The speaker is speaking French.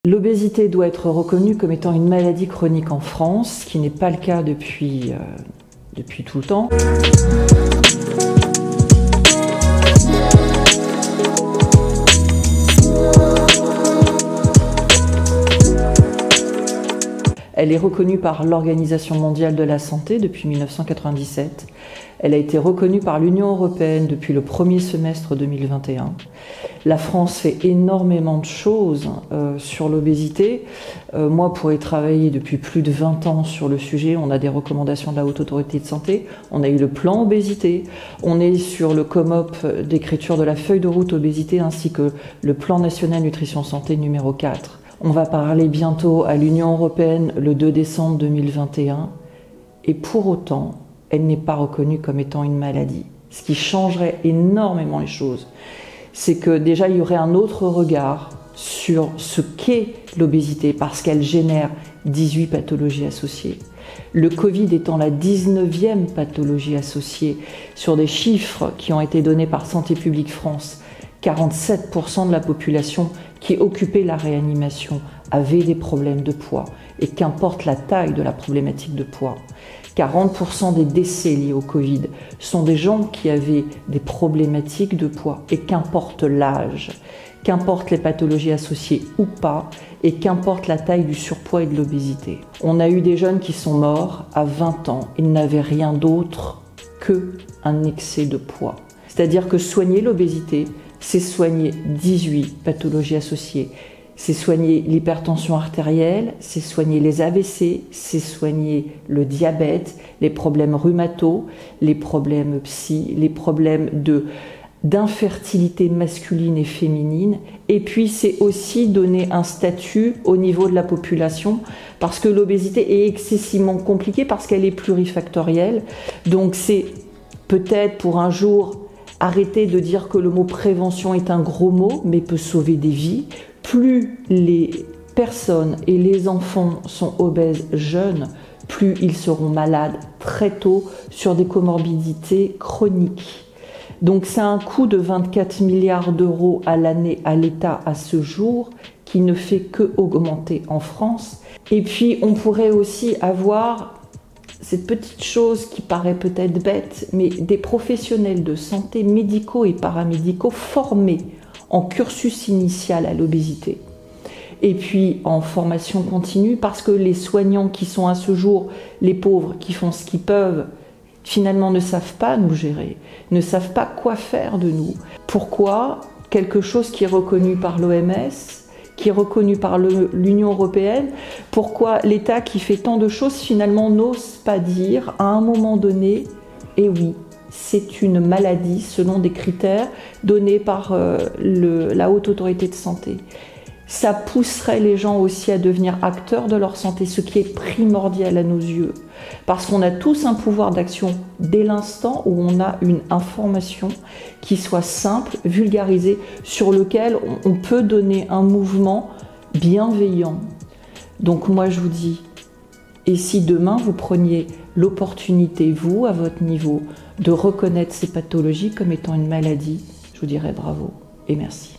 L'obésité doit être reconnue comme étant une maladie chronique en France, ce qui n'est pas le cas depuis tout le temps. Elle est reconnue par l'Organisation mondiale de la santé depuis 1997. Elle a été reconnue par l'Union européenne depuis le premier semestre 2021. La France fait énormément de choses sur l'obésité. Moi, pour y travailler depuis plus de 20 ans sur le sujet, on a des recommandations de la Haute Autorité de Santé. On a eu le plan obésité. On est sur le COMOP d'écriture de la feuille de route obésité ainsi que le plan national nutrition santé numéro 4. On va parler bientôt à l'Union européenne le 2 décembre 2021 et pour autant, elle n'est pas reconnue comme étant une maladie. Ce qui changerait énormément les choses, c'est que déjà il y aurait un autre regard sur ce qu'est l'obésité parce qu'elle génère 18 pathologies associées. Le Covid étant la 19e pathologie associée sur des chiffres qui ont été donnés par Santé publique France, 47% de la population qui occupait la réanimation avait des problèmes de poids, et qu'importe la taille de la problématique de poids. 40% des décès liés au Covid sont des gens qui avaient des problématiques de poids, et qu'importe l'âge, qu'importe les pathologies associées ou pas, et qu'importe la taille du surpoids et de l'obésité. On a eu des jeunes qui sont morts à 20 ans, ils n'avaient rien d'autre qu'un excès de poids. C'est-à-dire que soigner l'obésité, c'est soigner 18 pathologies associées. C'est soigner l'hypertension artérielle, c'est soigner les AVC, c'est soigner le diabète, les problèmes rhumato, les problèmes psy, les problèmes d'infertilité masculine et féminine. Et puis c'est aussi donner un statut au niveau de la population parce que l'obésité est excessivement compliquée parce qu'elle est plurifactorielle. Donc c'est peut-être pour un jour arrêter de dire que le mot prévention est un gros mot, mais peut sauver des vies. Plus les personnes et les enfants sont obèses jeunes, plus ils seront malades très tôt sur des comorbidités chroniques. Donc c'est un coût de 24 milliards d'euros à l'année à l'État à ce jour, qui ne fait que augmenter en France. Et puis on pourrait aussi avoir cette petite chose qui paraît peut-être bête, mais des professionnels de santé médicaux et paramédicaux formés en cursus initial à l'obésité. Et puis en formation continue, parce que les soignants qui sont à ce jour, les pauvres qui font ce qu'ils peuvent, finalement ne savent pas nous gérer, ne savent pas quoi faire de nous. Pourquoi quelque chose qui est reconnu par l'OMS, qui est reconnu par l'Union européenne, pourquoi l'État qui fait tant de choses finalement n'ose pas dire à un moment donné, eh oui, c'est une maladie selon des critères donnés par la Haute Autorité de Santé. Ça pousserait les gens aussi à devenir acteurs de leur santé, ce qui est primordial à nos yeux. Parce qu'on a tous un pouvoir d'action dès l'instant où on a une information qui soit simple, vulgarisée, sur lequel on peut donner un mouvement bienveillant. Donc moi je vous dis, et si demain vous preniez l'opportunité, vous, à votre niveau, de reconnaître ces pathologies comme étant une maladie, je vous dirais bravo et merci.